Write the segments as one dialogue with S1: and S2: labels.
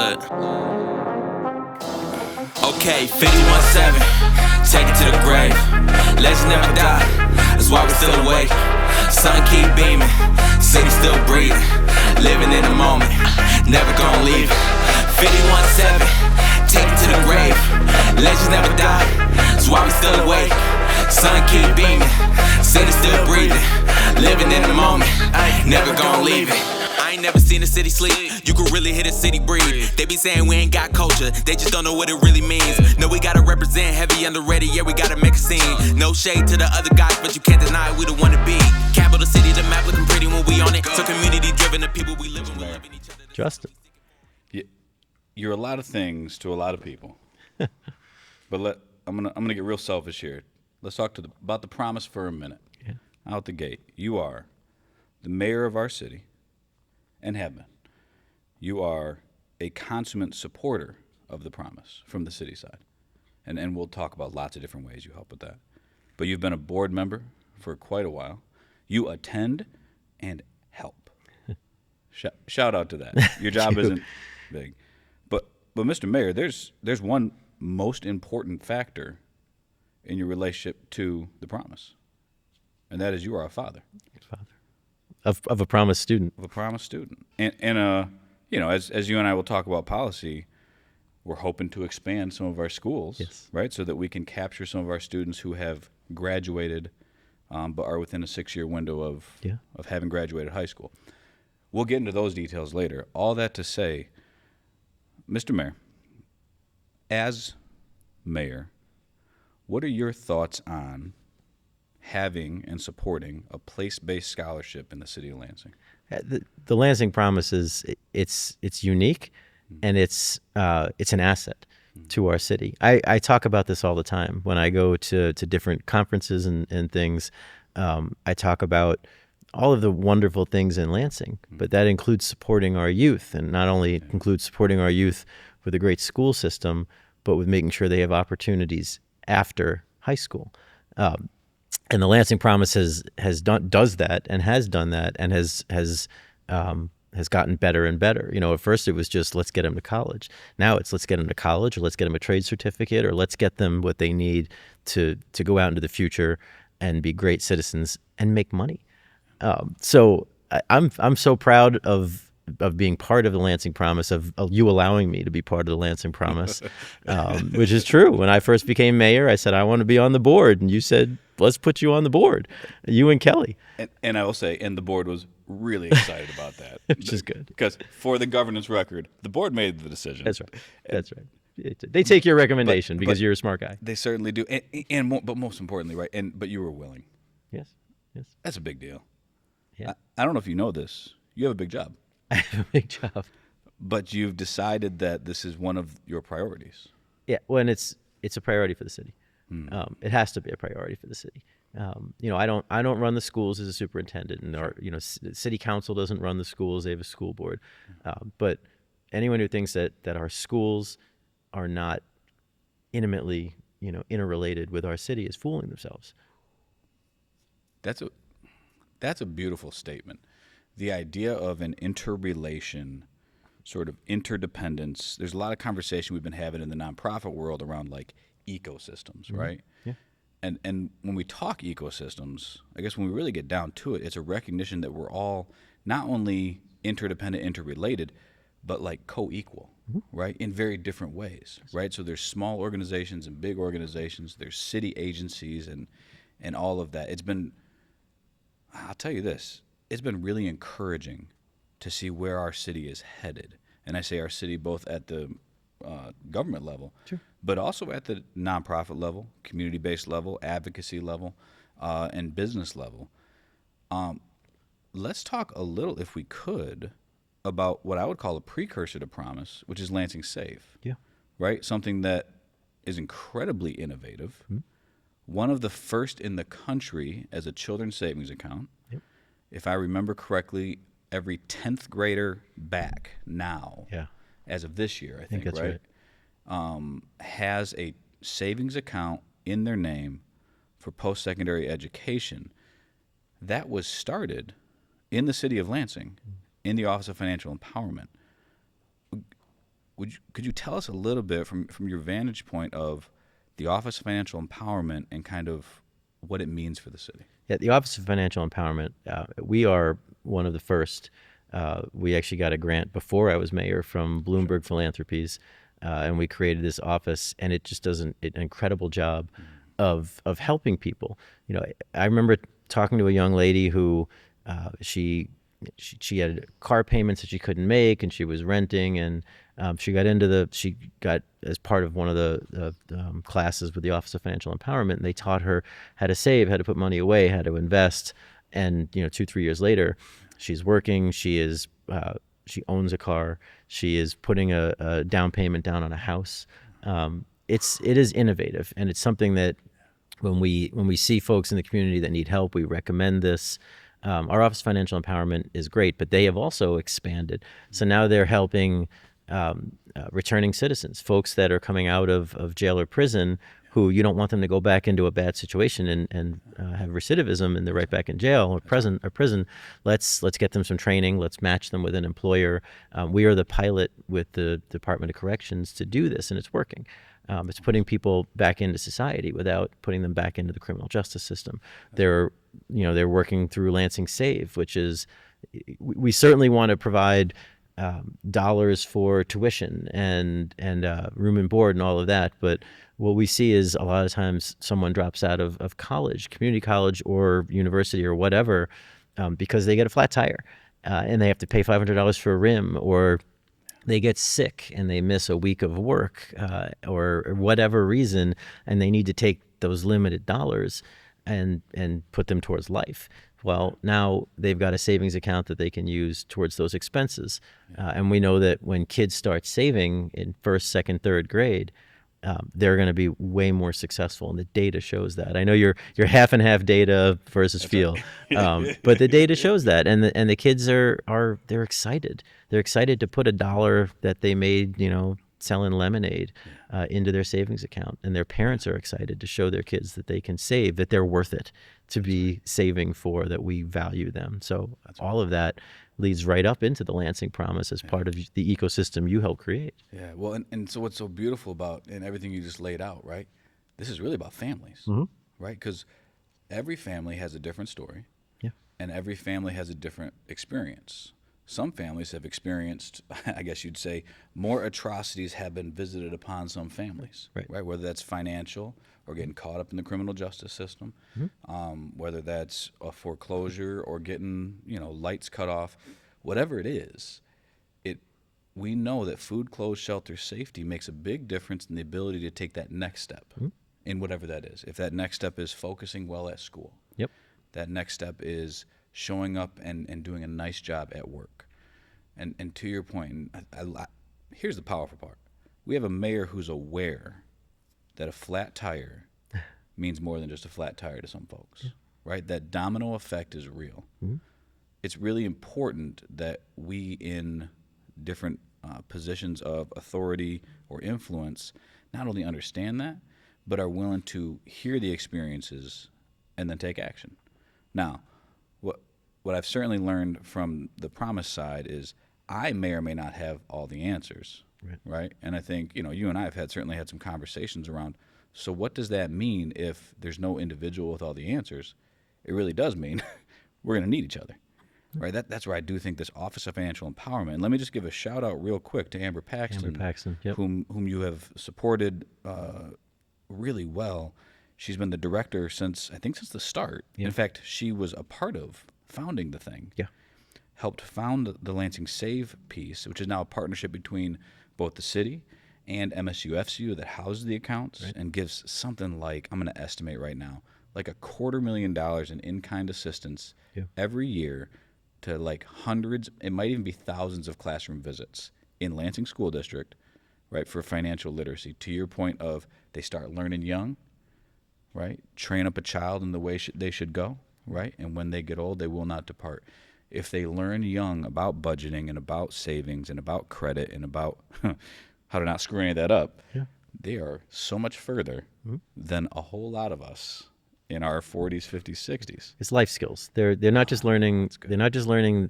S1: Look. Okay, 51-7, take it to the grave. Legends never die, that's why we still awake. Sun keep beaming, city still breathing. Living in the moment, never gonna leave it. 51-7, take it to the grave. Legends never die, that's why we still awake. Sun keep beaming, city still breathing. Living in the moment, never gonna leave it. I ain't never seen a city sleep. You can really hit a city breathe. They be saying we ain't got culture, they just don't know what it really means. No, we gotta represent heavy underrated, yeah, we gotta make a scene. No shade to the other guys, but you can't deny we the one to be. Capital city, the map looking pretty when we on it. So community driven, the people we live in, we loving each other.
S2: Justin.
S3: You're a lot of things to a lot of people. But I'm gonna get real selfish here. Let's talk about the Promise for a minute.
S2: Yeah.
S3: Out the gate, you are the mayor of our city, and have been. You are a consummate supporter of the Promise from the city side. And we'll talk about lots of different ways you help with that. But you've been a board member for quite a while. You attend and help. Shout out to that. Your job isn't big. But Mr. Mayor, there's one most important factor in your relationship to the Promise. And that is you are a father.
S2: Of a Promise student.
S3: Of a Promise student. And you know, as you and I will talk about policy, we're hoping to expand some of our schools,
S2: yes,
S3: right, so that we can capture some of our students who have graduated but are within a 6-year window of having graduated high school. We'll get into those details later. All that to say, Mr. Mayor, as mayor, what are your thoughts on having and supporting a place-based scholarship in the city of Lansing?
S2: The Lansing Promise it's unique, and it's an asset to our city. I talk about this all the time when I go to different conferences and things. I talk about all of the wonderful things in Lansing, but that includes supporting our youth, and not only includes supporting our youth with a great school system, but with making sure they have opportunities after high school. And the Lansing Promise does that and has done that and has gotten better and better. You know, at first it was just let's get them to college. Now it's let's get them to college, or let's get them a trade certificate, or let's get them what they need to go out into the future and be great citizens and make money. So I'm so proud of being part of the Lansing Promise, of you allowing me to be part of the Lansing Promise, which is true. When I first became mayor, I said, I want to be on the board. And you said, let's put you on the board, you and Kelly.
S3: And I will say, and the board was really excited about that.
S2: Which is good.
S3: Because for the governance record, the board made the decision.
S2: That's right. That's right. They take your recommendation because you're a smart guy.
S3: They certainly do. But most importantly, right, but you were willing.
S2: Yes.
S3: That's a big deal.
S2: Yeah.
S3: I don't know if you know this. You have a big job.
S2: I have a big job.
S3: But you've decided that this is one of your priorities.
S2: Yeah, well, and it's a priority for the city. It has to be a priority for the city. You know, I don't run the schools as a superintendent, and our city council doesn't run the schools. They have a school board. But anyone who thinks that our schools are not intimately interrelated with our city is fooling themselves.
S3: That's a beautiful statement. The idea of an interrelation, sort of interdependence. There's a lot of conversation we've been having in the nonprofit world around like ecosystems, right?
S2: Yeah.
S3: And when we talk ecosystems, I guess when we really get down to it, it's a recognition that we're all not only interdependent, interrelated, but like co-equal, right? In very different ways, right? So there's small organizations and big organizations. There's city agencies and all of that. I'll tell you this. It's been really encouraging to see where our city is headed. And I say our city both at the government level,
S2: sure,
S3: but also at the nonprofit level, community-based level, advocacy level, and business level. Let's talk a little, if we could, about what I would call a precursor to Promise, which is Lansing Safe.
S2: Yeah.
S3: Right? Something that is incredibly innovative. Mm-hmm. One of the first in the country as a children's savings account.
S2: Yep.
S3: If I remember correctly, every 10th grader back now, as of this year, I think
S2: that's right.
S3: Has a savings account in their name for post-secondary education. That was started in the city of Lansing in the Office of Financial Empowerment. could you tell us a little bit from your vantage point of the Office of Financial Empowerment and kind of what it means for the city?
S2: Yeah, the Office of Financial Empowerment, we are one of the first. We actually got a grant before I was mayor from Bloomberg Philanthropies, and we created this office, and it just does an incredible job of helping people. I remember talking to a young lady who she had car payments that she couldn't make, and she was renting, and she got as part of one of the classes with the Office of Financial Empowerment, and they taught her how to save, how to put money away, how to invest. And 2-3 years later, she's working. She owns a car. She is putting a down payment down on a house. It is innovative, and it's something that when we see folks in the community that need help, we recommend this. Our Office of Financial Empowerment is great, but they have also expanded. So now they're helping returning citizens, folks that are coming out of jail or prison, who you don't want them to go back into a bad situation and have recidivism, and they're right back in jail or prison. Let's get them some training. Let's match them with an employer. We are the pilot with the Department of Corrections to do this, and it's working. It's putting people back into society without putting them back into the criminal justice system. They're working through Lansing Save, which is, we certainly want to provide dollars for tuition and room and board and all of that. But what we see is a lot of times someone drops out of college, community college or university or whatever, because they get a flat tire and they have to pay $500 for a rim, or they get sick and they miss a week of work or whatever reason, and they need to take those limited dollars and put them towards life. Well, now they've got a savings account that they can use towards those expenses. And we know that when kids start saving in first, second, third grade, they're going to be way more successful, and the data shows that. I know you're half and half data versus feel, but the data shows that, and the kids they're excited. They're excited to put a dollar that they made, selling lemonade, into their savings account, and their parents are excited to show their kids that they can save, that they're worth it to be saving for, that we value them. So all of that leads right up into the Lansing Promise as part of the ecosystem you helped create.
S3: Yeah, well, and so what's so beautiful about, and everything you just laid out, right? This is really about families, right? Because every family has a different story, and every family has a different experience. Some families have experienced, I guess you'd say, more atrocities have been visited upon some families, right? Whether that's financial or getting caught up in the criminal justice system, whether that's a foreclosure or getting, lights cut off, whatever it is, we know that food, clothes, shelter, safety makes a big difference in the ability to take that next step in whatever that is. If that next step is focusing well at school, that next step is showing up and doing a nice job at work. And to your point, here's the powerful part. We have a mayor who's aware that a flat tire means more than just a flat tire to some folks, right? That domino effect is real. It's really important that we in different positions of authority or influence not only understand that, but are willing to hear the experiences and then take action. Now, what I've certainly learned from the Promise side is I may or may not have all the answers, right? And I think, you and I have certainly had some conversations around, so what does that mean if there's no individual with all the answers? It really does mean we're going to need each other, right? That's where I do think this Office of Financial Empowerment, and let me just give a shout out real quick to Amber Paxton, whom you have supported really well. She's been the director since the start. In fact, she was a part of founding the thing. Helped found the Lansing Save piece, which is now a partnership between both the city and MSU-FCU that houses the accounts and gives something like, I'm going to estimate right now, like $250,000 in in-kind assistance every year to like hundreds, it might even be thousands of classroom visits in Lansing School District, right, for financial literacy. To your point of they start learning young, right? Train up a child in the way they should go, right? And when they get old, they will not depart. If they learn young about budgeting and about savings and about credit and about how to not screw any of that up, they are so much further than a whole lot of us in our 40s, 50s, 60s.
S2: It's life skills. They're not just learning. They're not just learning,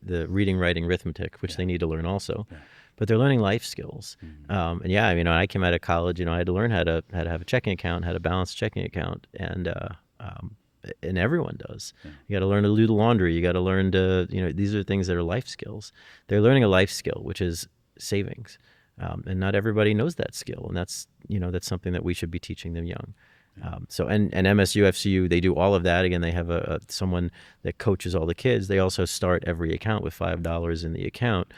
S2: the reading, writing, arithmetic, which they need to learn also, but they're learning life skills. And yeah, I mean, when I came out of college, I had to learn how to have a checking account, how to balance a checking account, and everyone does. You got to learn to do the laundry. You got to learn to, these are things that are life skills. They're learning a life skill, which is savings. And not everybody knows that skill. And that's something that we should be teaching them young. And MSU, FCU, they do all of that. Again, they have someone that coaches all the kids. They also start every account with $5 in the account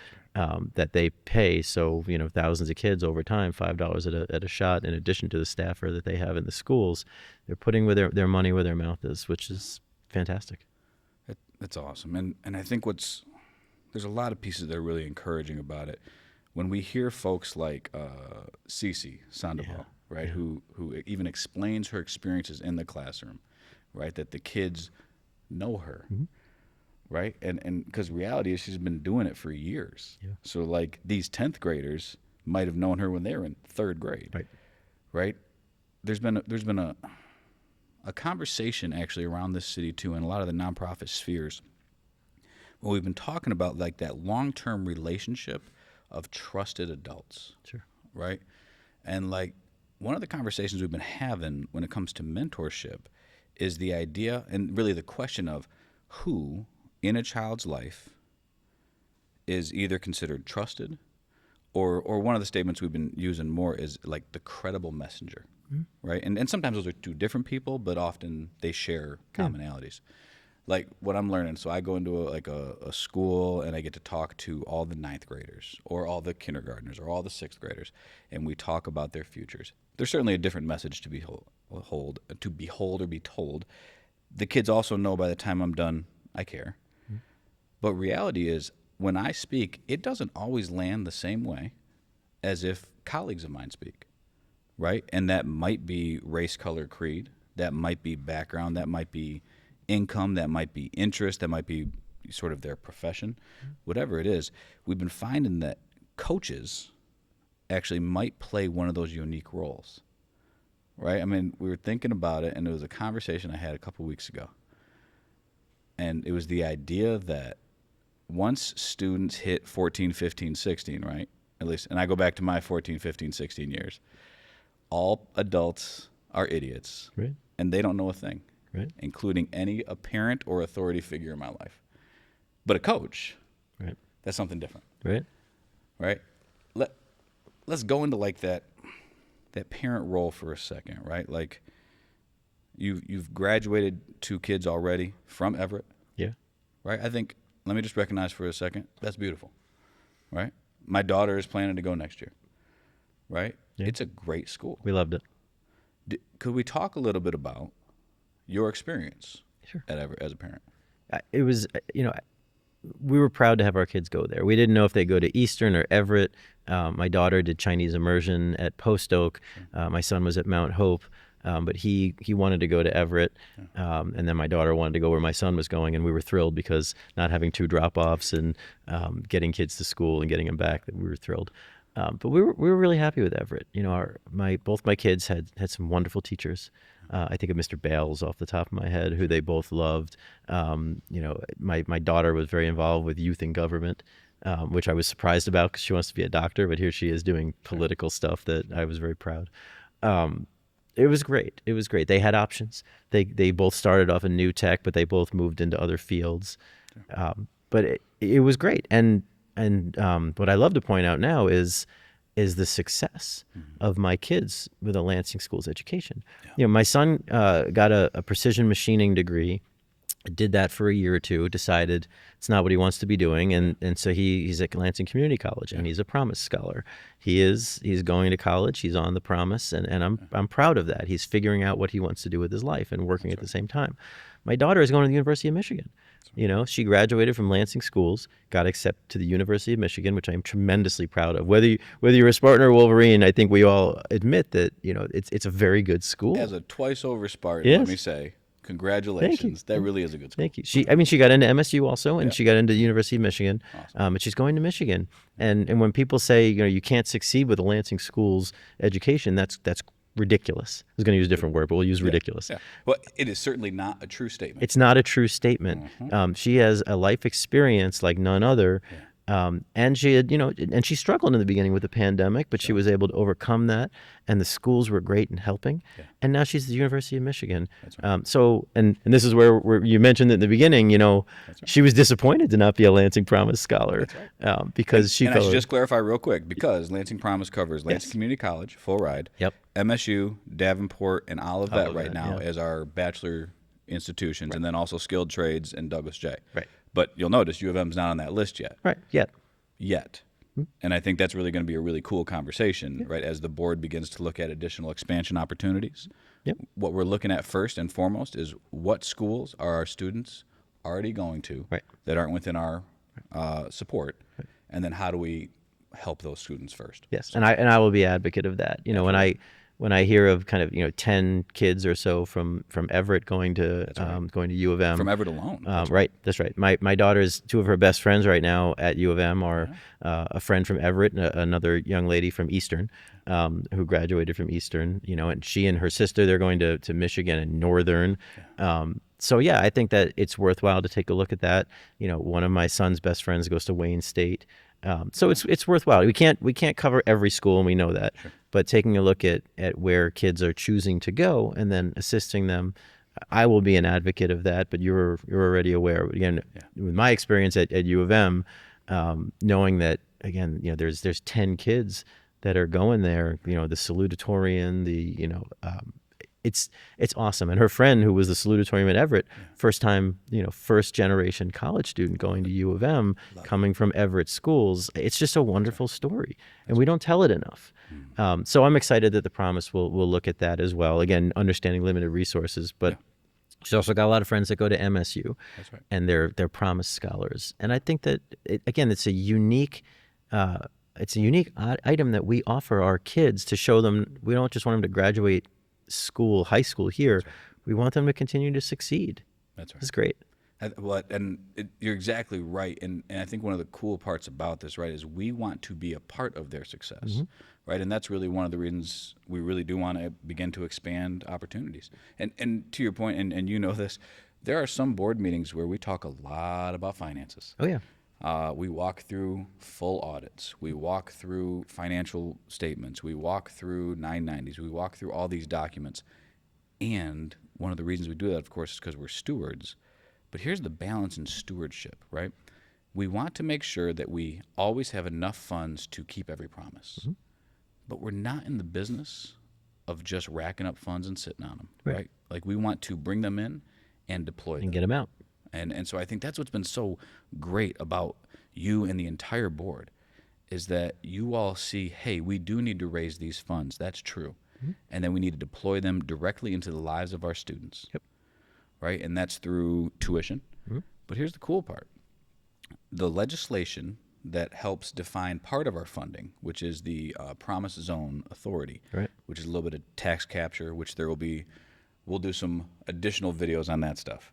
S2: that they pay. So, thousands of kids over time, $5 at a shot, in addition to the staffer that they have in the schools. They're putting their money where their mouth is, which is fantastic.
S3: That's awesome. And I think there's a lot of pieces that are really encouraging about it. When we hear folks like Cece Sandoval, right, who even explains her experiences in the classroom, right, that the kids know her, right, and because reality is she's been doing it for years. So like these 10th graders might have known her when they were in 3rd grade, right? There's been a conversation actually around this city too, and a lot of the nonprofit spheres, where we've been talking about like that long-term relationship of trusted adults, right? And like one of the conversations we've been having when it comes to mentorship is the idea, and really the question of who in a child's life is either considered trusted, or one of the statements we've been using more is like the credible messenger, right? And sometimes those are two different people, but often they share commonalities. Like what I'm learning, so I go into a school and I get to talk to all the 9th graders or all the kindergartners or all the 6th graders, and we talk about their futures. There's certainly a different message to behold or be told. The kids also know by the time I'm done, I care. But reality is, when I speak, it doesn't always land the same way as if colleagues of mine speak, right? And that might be race, color, creed. That might be background. That might be income, that might be interest, that might be sort of their profession, whatever it is. We've been finding that coaches actually might play one of those unique roles, right? I mean, we were thinking about it, and it was a conversation I had a couple weeks ago. And it was the idea that once students hit 14, 15, 16, right? At least, and I go back to my 14, 15, 16 years, all adults are idiots,
S2: Right.
S3: and they don't know a thing.
S2: Right.
S3: Including any parent or authority figure in my life. But a coach,
S2: Right.
S3: that's something different.
S2: Right.
S3: Let's go into like that parent role for a second, right? Like you've graduated 2 kids already from Everett.
S2: Yeah.
S3: Right? I think, let me just recognize for a second, that's beautiful. Right? My daughter is planning to go next year. Right?
S2: Yeah.
S3: It's a great school.
S2: We loved it.
S3: Could we talk a little bit about your experience at Everett as a parent?
S2: It was, we were proud to have our kids go there. We didn't know if they'd go to Eastern or Everett. My daughter did Chinese immersion at Post Oak. My son was at Mount Hope, but he wanted to go to Everett. And then my daughter wanted to go where my son was going, and we were thrilled because not having 2 drop-offs and getting kids to school and getting them back, we were thrilled. But we were really happy with Everett. Both my kids had some wonderful teachers. I think of Mr. Bales off the top of my head, who they both loved. My daughter was very involved with youth and government, which I was surprised about because she wants to be a doctor, but here she is doing political stuff that I was very proud. It was great. They had options. They both started off in new tech, but they both moved into other fields. But it was great. And what I love to point out now is the success of my kids with a Lansing Schools education. My son got a precision machining degree, did that for a year or two, decided it's not what he wants to be doing, and so he's at Lansing Community College, and he's a Promise scholar. He's going to college. He's on the Promise, and I'm proud of that. He's figuring out what he wants to do with his life and working at the same time. My daughter is going to the University of Michigan. She graduated from Lansing Schools, got accepted to the University of Michigan, which I'm tremendously proud of. Whether you're a Spartan or Wolverine, I think we all admit that it's a very good school.
S3: As a twice over Spartan, let me say, congratulations. That really is a good school.
S2: Thank you. She got into MSU also, and she got into the University of Michigan. Awesome. And she's going to Michigan. And when people say you can't succeed with a Lansing Schools education, that's ridiculous. I was going to use a different word, but we'll use ridiculous.
S3: Yeah. Well, it is certainly not a true statement.
S2: It's not a true statement. She has a life experience like none other And she had, and she struggled in the beginning with the pandemic, but she was able to overcome that. And the schools were great in helping.
S3: Yeah.
S2: And now she's at the University of Michigan.
S3: That's right.
S2: So, and this is where you mentioned it in the beginning,
S3: That's right.
S2: she was disappointed to not be a Lansing Promise scholar.
S3: That's right.
S2: Because she
S3: and I
S2: felt
S3: should just clarify real quick, because Lansing Promise covers Lansing Community College, full ride.
S2: Yep.
S3: MSU, Davenport, and Olivet right now
S2: yeah.
S3: as our bachelor institutions, and then also Skilled Trades and Douglas J.
S2: Right.
S3: But you'll notice U of M's not on that list yet.
S2: Right.
S3: Yet. And I think that's really going to be a really cool conversation, right, as the board begins to look at additional expansion opportunities.
S2: Yep.
S3: What we're looking at first and foremost is what schools are our students already going to that aren't within our support, and then how do we help those students first?
S2: Yes, and I will be advocate of that. When I hear of kind of 10 kids or so from Everett going to U of M.
S3: From Everett alone.
S2: Right, that's right. My daughter's two of her best friends right now at U of M are a friend from Everett, and another young lady from Eastern, who graduated from Eastern. And she and her sister, they're going to Michigan and Northern. So yeah, I think that it's worthwhile to take a look at that. One of my son's best friends goes to Wayne State. So it's worthwhile. We can't cover every school, and we know that. Sure. But taking a look at where kids are choosing to go and then assisting them, I will be an advocate of that. But you're already aware. Again, with my experience at U of M, knowing that again, there's 10 kids that are going there. The salutatorian, it's awesome. And her friend, who was the salutatorian at Everett, first generation college student going to U of M, coming from Everett schools. It's just a wonderful story, and we don't tell it enough. So I'm excited that the Promise will look at that as well. Again, understanding limited resources, but she's also got a lot of friends that go to MSU, and they're Promise scholars. And I think that it's a unique. It's a unique item that we offer our kids to show them. We don't just want them to graduate high school here. We want them to continue to succeed.
S3: That's right.
S2: It's great.
S3: You're exactly right. And I think one of the cool parts about this, right, is we want to be a part of their success, right? And that's really one of the reasons we really do want to begin to expand opportunities. And to your point, and you know this, there are some board meetings where we talk a lot about finances.
S2: Oh, yeah.
S3: We walk through full audits. We walk through financial statements. We walk through 990s. We walk through all these documents. And one of the reasons we do that, of course, is because we're stewards. But here's the balance in stewardship, right? We want to make sure that we always have enough funds to keep every promise. But we're not in the business of just racking up funds and sitting on them, right? Like, we want to bring them in and deploy them.
S2: And get them out.
S3: And so I think that's what's been so great about you and the entire board, is that you all see, hey, we do need to raise these funds. That's true. And then we need to deploy them directly into the lives of our students. Right? And that's through tuition. But here's the cool part. The legislation that helps define part of our funding, which is the Promise Zone Authority, which is a little bit of tax capture, which we'll do some additional videos on that stuff.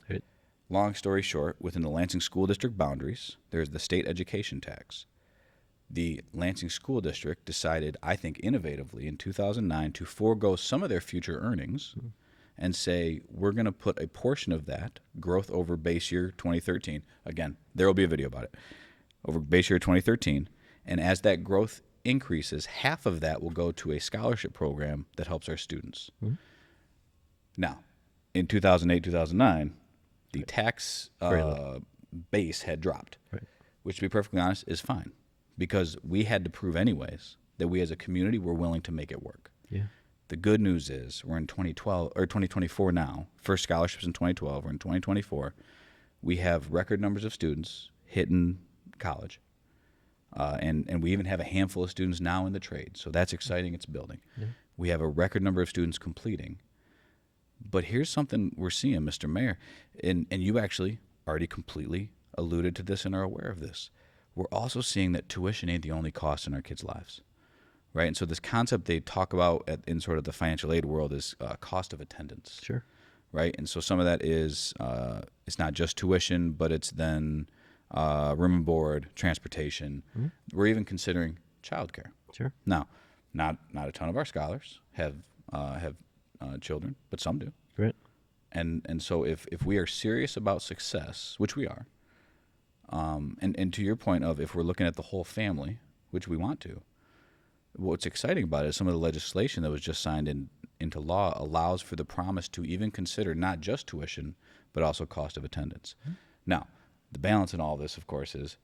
S3: Long story short, within the Lansing School District boundaries, there's the state education tax. The Lansing School District decided, I think innovatively, in 2009 to forego some of their future earnings and say, we're going to put a portion of that growth over base year 2013. Again, there will be a video about it. Over base year 2013. And as that growth increases, half of that will go to a scholarship program that helps our students. Now, in 2008, 2009, the tax base had dropped, which, to be perfectly honest, is fine, because we had to prove anyways that we as a community were willing to make it work. The good news is we're in 2012 or 2024 now. First scholarships in 2012. We're in 2024. We have record numbers of students hitting college, and we even have a handful of students now in the trade. So that's exciting. It's building. We have a record number of students completing. But here's something we're seeing, Mr. Mayor, and you actually already completely alluded to this and are aware of this. We're also seeing that tuition ain't the only cost in our kids' lives, right? And so this concept they talk about in sort of the financial aid world is cost of attendance. Right? And so some of that is it's not just tuition, but it's then room and board, transportation. We're even considering childcare. Now, not a ton of our scholars have children, but some do. And so if we are serious about success, which we are, And to your point of if we're looking at the whole family, which we want to, what's exciting about it is some of the legislation that was just signed into law allows for the promise to even consider not just tuition, but also cost of attendance. Now, the balance in all this, of course, is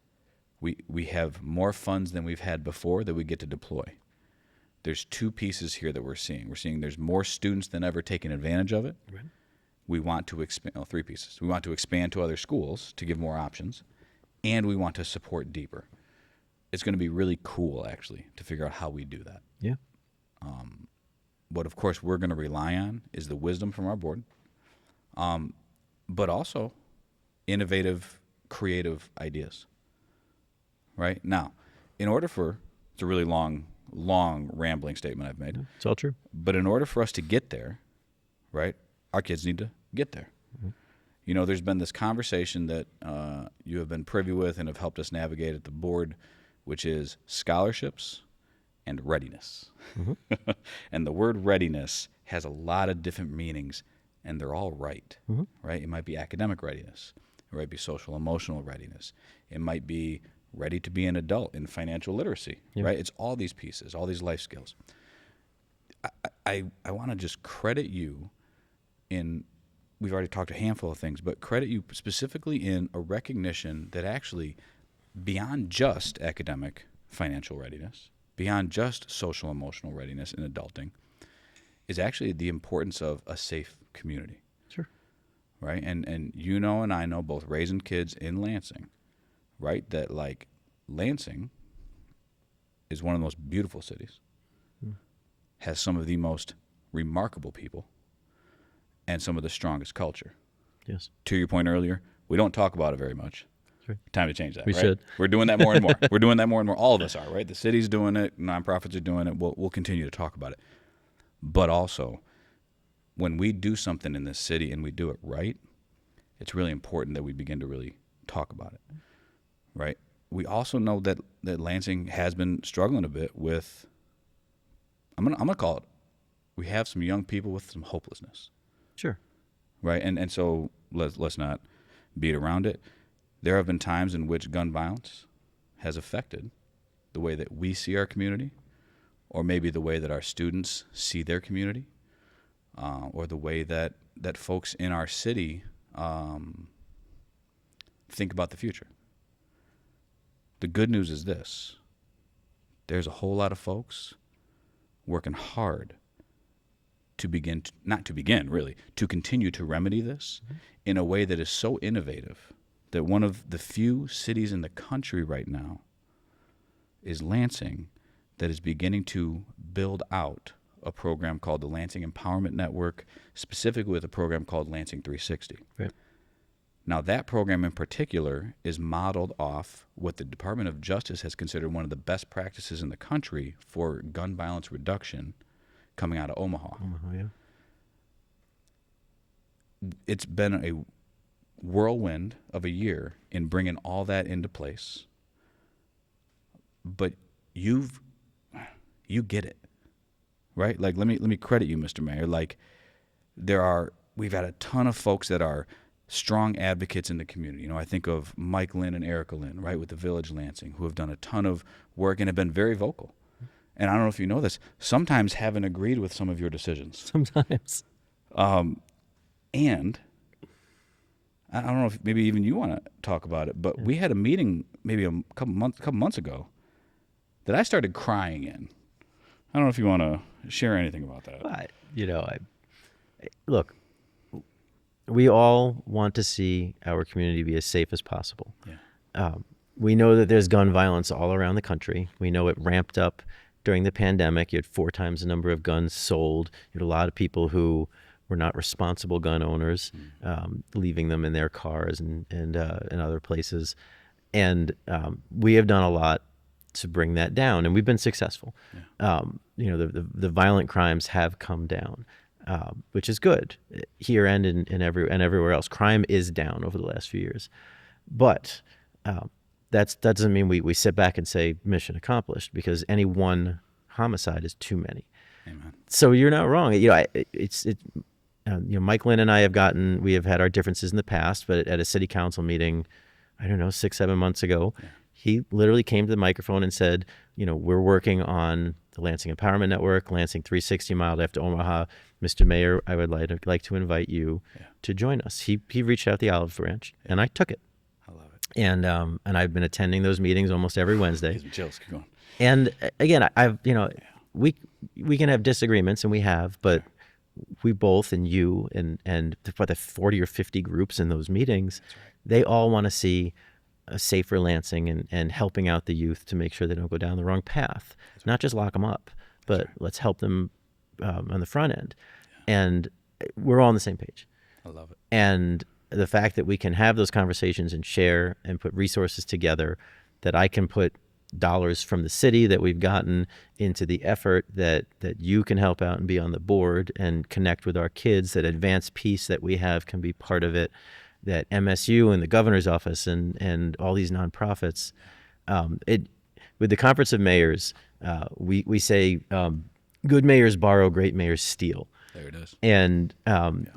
S3: we have more funds than we've had before that we get to deploy. There's two pieces here that we're seeing. We're seeing there's more students than ever taking advantage of it.
S2: Right.
S3: We want to expand, three pieces. We want to expand to other schools to give more options, and we want to support deeper. It's going to be really cool, actually, to figure out how we do that.
S2: Yeah.
S3: What, of course, we're going to rely on is the wisdom from our board, but also innovative, creative ideas. Right? Now, in order for, it's a really long, rambling statement I've made.
S2: It's all true.
S3: But in order for us to get there, right, our kids need to get there. Mm-hmm. You know, there's been this conversation that you have been privy with and have helped us navigate at the board, which is scholarships and readiness. Mm-hmm. And the word readiness has a lot of different meanings, and they're all right, mm-hmm. right? It might be academic readiness. It might be social emotional readiness. It might be ready to be an adult in financial literacy, right? It's all these pieces, all these life skills. I want to just credit you in, we've already talked a handful of things, but credit you specifically in a recognition that actually beyond just academic financial readiness, beyond just social emotional readiness in adulting, is actually the importance of a safe community.
S2: Sure.
S3: Right? And you know and I know, both raising kids in Lansing, right, that like Lansing is one of the most beautiful cities, has some of the most remarkable people, and some of the strongest culture.
S2: Yes.
S3: To your point earlier, we don't talk about it very much.
S2: Sure.
S3: Time to change that.
S2: We
S3: right?
S2: should.
S3: We're doing that more and more. We're doing that more and more. All of us are, right? The city's doing it. Nonprofits are doing it. We'll continue to talk about it. But also, when we do something in this city and we do it right, it's really important that we begin to really talk about it, right? We also know that Lansing has been struggling a bit with, I'm gonna call it, we have some young people with some hopelessness.
S2: Sure.
S3: Right? And so let's not beat around it. There have been times in which gun violence has affected the way that we see our community, or maybe the way that our students see their community, or the way that folks in our city think about the future. The good news is this: there's a whole lot of folks working hard to continue to remedy this in a way that is so innovative that one of the few cities in the country right now is Lansing, that is beginning to build out a program called the Lansing Empowerment Network, specifically with a program called Lansing 360.
S2: Right.
S3: Now, that program in particular is modeled off what the Department of Justice has considered one of the best practices in the country for gun violence reduction, coming out of Omaha.
S2: Yeah.
S3: It's been a whirlwind of a year in bringing all that into place, but you get it, right? Like, let me credit you, Mr. Mayor. Like, we've had a ton of folks that are strong advocates in the community. You know, I think of Mike Lynn and Erica Lynn, right, with the Village Lansing, who have done a ton of work and have been very vocal. And I don't know if you know this, sometimes haven't agreed with some of your decisions.
S2: Sometimes.
S3: And I don't know if maybe even you want to talk about it, but we had a meeting maybe a couple months ago that I started crying in. I don't know if you want to share anything about that.
S2: But, look, we all want to see our community be as safe as possible. Yeah. We know that there's gun violence all around the country. We know it ramped up during the pandemic. You had 4 times the number of guns sold. You had a lot of people who were not responsible gun owners, leaving them in their cars and other places. And we have done a lot to bring that down, and we've been successful. Yeah. The violent crimes have come down, which is good here and everywhere else. Crime is down over the last few years, but that doesn't mean we sit back and say mission accomplished, because any one homicide is too many.
S3: Amen. So
S2: you're not wrong. Mike Lynn and I have had our differences in the past, but at a city council meeting I don't know, 6-7 months ago, he literally came to the microphone and said, we're working on the Lansing Empowerment Network, Lansing 360 Mile After Omaha. Mr. Mayor, I would like to invite you to join us. He reached out the olive branch, and I took it.
S3: I love it.
S2: And I've been attending those meetings almost every Wednesday.
S3: Gives me chills. Keep going.
S2: And again, we can have disagreements, and we have, but we both, and you and the 40 or 50 groups in those meetings, they all want to see a safer Lansing and helping out the youth to make sure they don't go down the wrong path. Not just lock them up, but let's help them on the front end. And we're all on the same page.
S3: I love it.
S2: And the fact that we can have those conversations and share and put resources together, that I can put dollars from the city that we've gotten into the effort, that you can help out and be on the board and connect with our kids, that Advanced Peace that we have can be part of it, that MSU and the governor's office and all these nonprofits. With the Conference of Mayors, we say good mayors borrow, great mayors steal.
S3: There it is.
S2: And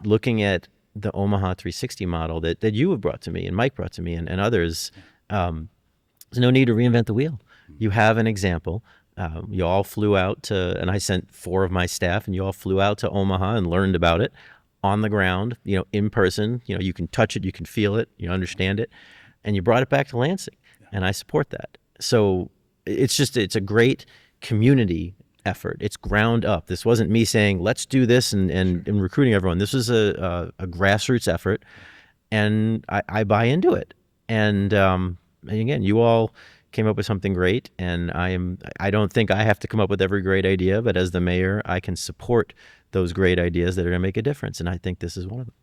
S2: looking at the Omaha 360 model that you have brought to me and Mike brought to me and others, there's no need to reinvent the wheel. You have an example. You all flew out to, and I sent 4 of my staff, and you all flew out to Omaha and learned about it on the ground, in person. You can touch it, you can feel it, you understand it, and you brought it back to Lansing, and I support that. So it's a great community effort. It's ground up. This wasn't me saying, let's do this and recruiting everyone. This was a grassroots effort, and I buy into it. And again, you all came up with something great, and I don't think I have to come up with every great idea, but as the mayor, I can support those great ideas that are going to make a difference, and I think this is one of them.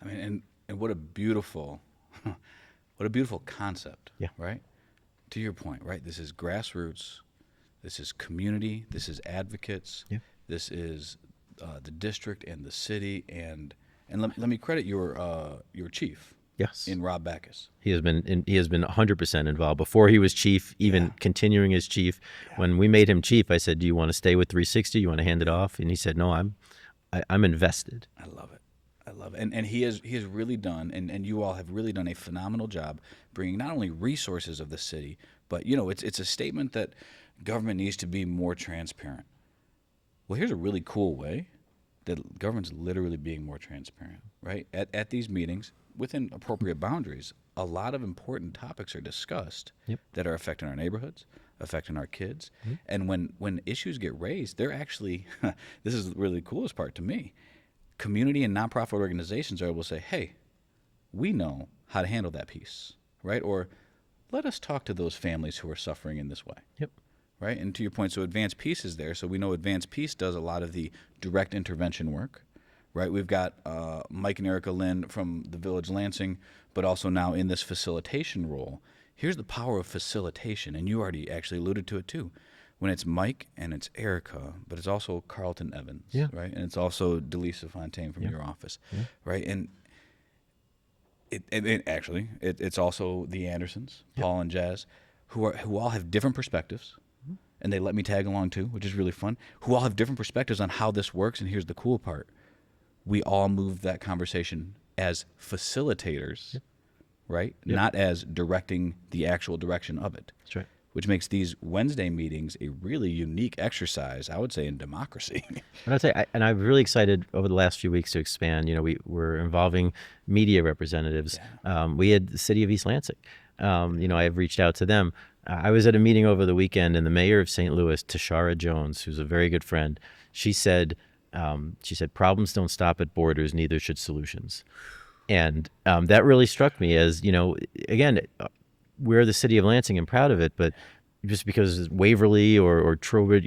S3: I mean, and what a beautiful concept.
S2: Yeah.
S3: Right? To your point, right? This is grassroots. This is community. This is advocates. Yeah. This is the district and the city, and let me credit your chief.
S2: Yes.
S3: In Rob Backus.
S2: He has been 100% involved before he was chief, even continuing as chief. When we made him chief, I said, "Do you want to stay with 360? You want to hand it off?" And he said, "No, I'm invested."
S3: I love it. And he has really done, and you all have really done a phenomenal job bringing not only resources of the city, but it's a statement that government needs to be more transparent. Well, here's a really cool way that government's literally being more transparent, right? At these meetings, within appropriate boundaries, a lot of important topics are discussed that are affecting our neighborhoods, affecting our kids. And when issues get raised, they're actually, this is really the coolest part to me, community and nonprofit organizations are able to say, hey, we know how to handle that piece, right? Or let us talk to those families who are suffering in this way.
S2: Yep.
S3: Right? And to your point, so Advanced Peace is there. So we know Advanced Peace does a lot of the direct intervention work. Right, we've got Mike and Erica Lynn from the Village Lansing, but also now in this facilitation role. Here's the power of facilitation, and you already actually alluded to it too. When it's Mike and it's Erica, but it's also Carlton Evans, right, and it's also Delisa Fontaine from your office, right, and it's also the Andersons, Paul and Jazz, who all have different perspectives. And they let me tag along too, which is really fun. Who all have different perspectives on how this works, and here's the cool part. We all move that conversation as facilitators, right? Not as directing the actual direction of it.
S2: That's right.
S3: Which makes these Wednesday meetings a really unique exercise, I would say, in democracy.
S2: And I'd say, and I'm really excited over the last few weeks to expand. We're involving media representatives. We had the city of East Lansing. I've reached out to them. I was at a meeting over the weekend, and the mayor of St. Louis, Tashara Jones, who's a very good friend, she said, problems don't stop at borders, neither should solutions. And that really struck me as, again, we're the city of Lansing and proud of it, but just because Waverly or Trowbridge,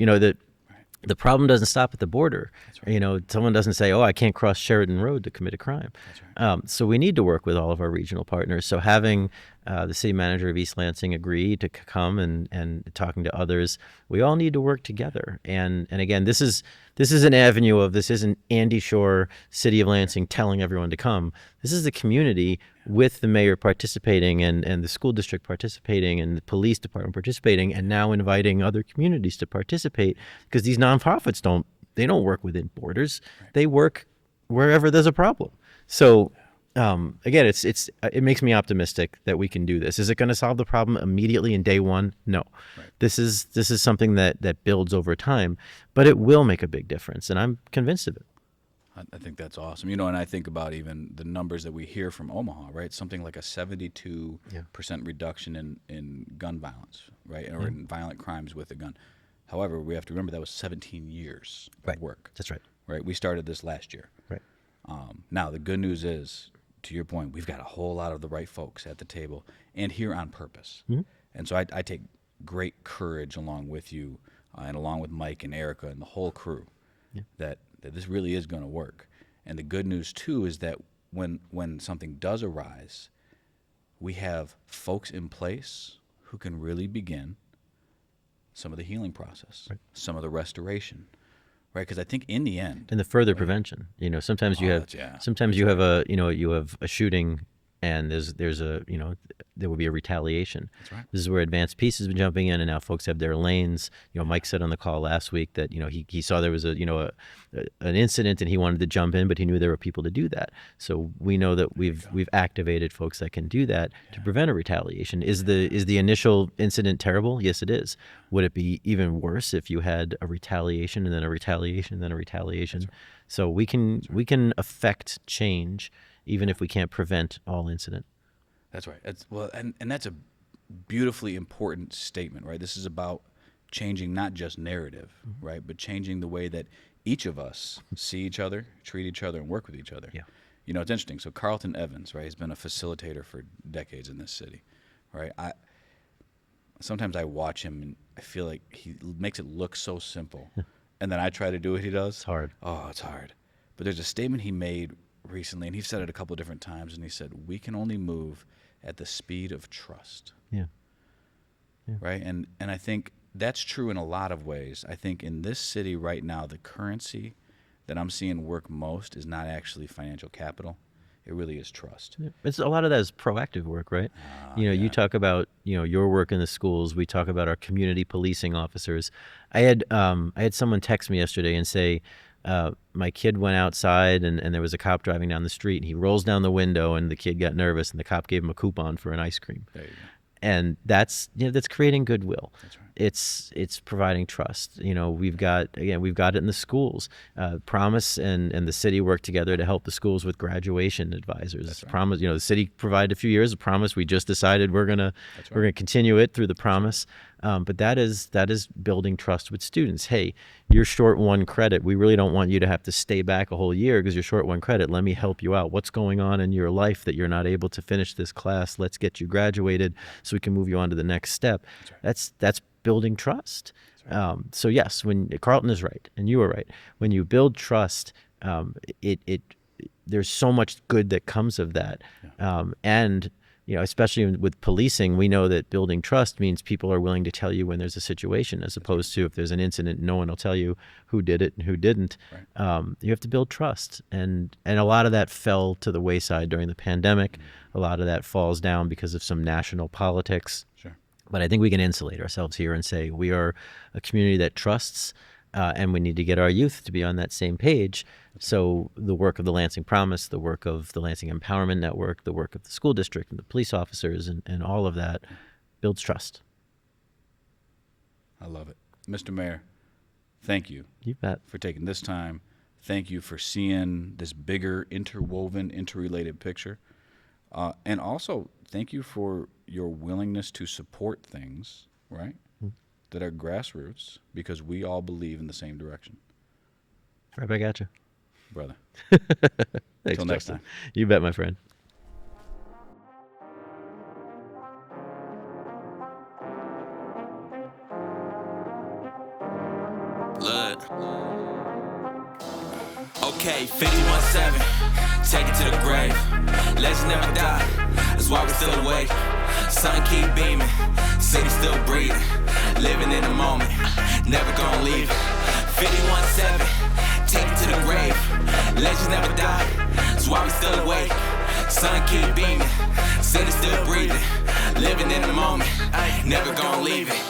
S2: the problem doesn't stop at the border. Right. Someone doesn't say, "Oh, I can't cross Sheridan Road to commit a crime." Right. So we need to work with all of our regional partners. So having the city manager of East Lansing agree to come and talking to others, we all need to work together. And again, this is an avenue of, this isn't Andy Schor, city of Lansing, telling everyone to come. This is the community with the mayor participating and the school district participating and the police department participating, and now inviting other communities to participate, because these nonprofits don't work within borders. Right. They work wherever there's a problem. So again, it makes me optimistic that we can do this. Is it going to solve the problem immediately in day one? No.
S3: Right.
S2: This is something that builds over time, but it will make a big difference, and I'm convinced of it.
S3: I think that's awesome. You know, and I think about even the numbers that we hear from Omaha, right? Something like a 72% reduction in gun violence, right? Or in violent crimes with a gun. However, we have to remember that was 17 years of work.
S2: That's right.
S3: Right? We started this last year.
S2: Right.
S3: Now, the good news is, to your point, we've got a whole lot of the right folks at the table and here on purpose. Mm-hmm. And so I take great courage along with you and along with Mike and Erica and the whole crew that this really is going to work. And the good news, too, is that when something does arise, we have folks in place who can really begin some of the healing process, some of the restoration, right? Because I think in the end,
S2: and the further prevention, sometimes you have a shooting, and there's a there will be a retaliation.
S3: That's right.
S2: This is where advanced peace has been jumping in, and now folks have their lanes. Mike said on the call last week that he saw there was an incident and he wanted to jump in, but he knew there were people to do that. So we know that we've activated folks that can do that to prevent a retaliation. Is the initial incident terrible? Yes, it is. Would it be even worse if you had a retaliation and then a retaliation and then a retaliation? Right. So we can affect change even if we can't prevent all incident.
S3: That's right. And that's a beautifully important statement, right? This is about changing not just narrative, right, but changing the way that each of us see each other, treat each other, and work with each other. Yeah. It's interesting. So Carlton Evans, right, has been a facilitator for decades in this city, right? Sometimes I watch him and I feel like he makes it look so simple, and then I try to do what he does.
S2: It's hard.
S3: Oh, it's hard. But there's a statement he made recently, and he said it a couple of different times, and he said, we can only move at the speed of trust.
S2: Yeah.
S3: Right? And I think that's true in a lot of ways. I think in this city right now, the currency that I'm seeing work most is not actually financial capital. It really is trust.
S2: Yeah. It's a lot of that is proactive work, right? You talk about your work in the schools. We talk about our community policing officers. I had someone text me yesterday and say, my kid went outside and there was a cop driving down the street, and he rolls down the window and the kid got nervous and the cop gave him a coupon for an ice cream.
S3: There you go.
S2: And that's creating goodwill.
S3: That's right.
S2: It's providing trust. We've got it in the schools. Promise and the city work together to help the schools with graduation advisors.
S3: That's right.
S2: Promise, the city provided a few years of Promise. We just decided we're gonna continue it through the Promise. But that is building trust with students. Hey, you're short one credit. We really don't want you to have to stay back a whole year because you're short one credit. Let me help you out. What's going on in your life that you're not able to finish this class? Let's get you graduated so we can move you on to the next step. That's building trust. Right. So yes, when Carlton is right and you are right, when you build trust, there's so much good that comes of that. Yeah. And especially with policing, we know that building trust means people are willing to tell you when there's a situation, as opposed to if there's an incident, no one will tell you who did it and who didn't. Right. You have to build trust, and a lot of that fell to the wayside during the pandemic. Mm-hmm. A lot of that falls down because of some national politics.
S3: Sure.
S2: But I think we can insulate ourselves here and say we are a community that trusts, and we need to get our youth to be on that same page. So the work of the Lansing Promise, the work of the Lansing Empowerment Network, the work of the school district and the police officers and all of that builds trust.
S3: I love it. Mr. Mayor, thank you.
S2: You bet.
S3: For taking this time. Thank you for seeing this bigger, interwoven, interrelated picture. And also, thank you for your willingness to support things, right, that are grassroots, because we all believe in the same direction.
S2: Right back at you.
S3: Brother.
S2: Thanks,
S3: Until next time.
S2: You bet, my friend.
S1: Look. Okay, 51-7. Take it to the grave. Legends never die. That's why we still awake. Sun keep beaming. City still breathing. Living in the moment. Never gonna leave it. 51-7. Take it to the grave. Legends never die. That's why we still awake. Sun keep beaming. City still breathing. Living in the moment. Never gonna leave it.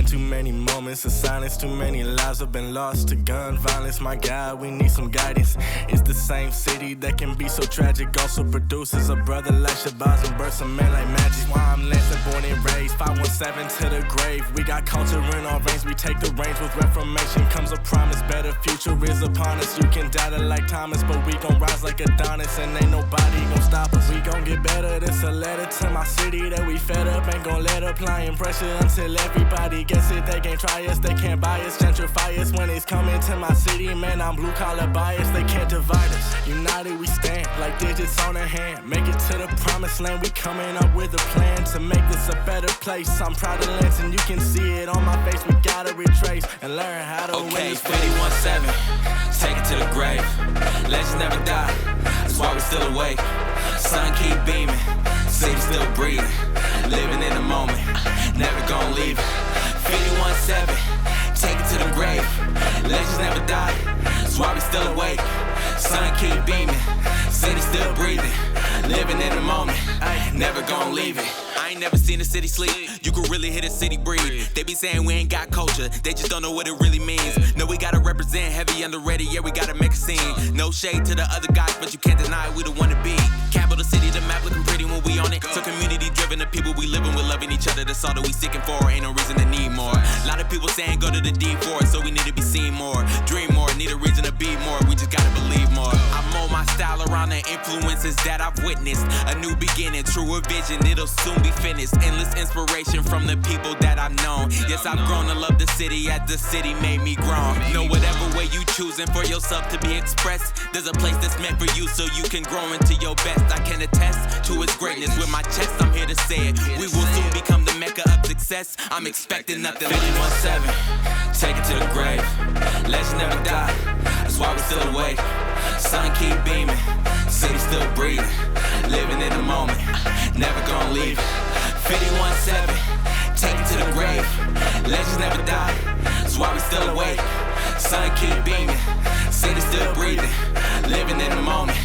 S4: been too many moments of silence, too many lives have been lost to gun violence. My God, we need some guidance. It's the same city that can be so tragic, also produces a brother like Shabazz and births a man like magic. Why I'm Lansing, born and raised, 517 to the grave. We got culture in our veins, we take the reins. With reformation comes a promise, better future is upon us. You can doubt it like Thomas, but we gon' rise like Adonis, and ain't nobody gon' stop us. We gon' get better, this a letter to my city that we fed up. Ain't gon' let applying pressure until everybody gets it. They can't try us, they can't buy us, gentrify us. When it's coming to my city, man, I'm blue collar biased. They can't divide us, united we stand, like digits on a hand. Make it to the promised land, we coming up with a plan to make this a better place. I'm proud of Lansing, you can see it on my face. We gotta retrace and learn how to win this fight.
S1: 51-7, take it to the grave. Legends never die, that's why we still awake. Sun keep beaming, city still breathing. Living in the moment, never gonna leave it. 51-7, take it to the grave. Legends never die, that's why we still awake. Sun keep beaming, city still breathing. Living in the moment, never gonna leave it. I ain't never seen a city sleep. You could really hit a city breathe. They be saying we ain't got culture, they just don't know what it really means. No, we gotta represent heavy underrated, yeah, we gotta make a scene. No shade to the other guys, but you can't deny we the one to be. Capital city, the map looking pretty when we on it. So community driven, the people we living with, loving each other. That's all that we seeking for, ain't no reason to need more. A lot of people saying go to the D for it, so we need to be seen more. Dream more, need a reason to be more, we just gotta believe more. I mold my style around the influences that I've witnessed. A new beginning, truer vision, it'll soon be finished. Endless inspiration from the people that I've known. Yes, I've grown to love the city as the city made me grown. Know whatever way you choosing for yourself to be expressed, there's a place that's meant for you so you can grow into your best. I can attest to its greatness with my chest, I'm here to say it. We will soon become the mecca of success. I'm expecting nothing. 51-7, take it to the grave. Legends never die, that's why we still awake. Sun keep beaming, city still breathing. Living in the moment, never gonna leave it. 51-7, take it to the grave. Legends never die, that's why we still awake. Sun keep beaming, city still breathing. Living in the moment,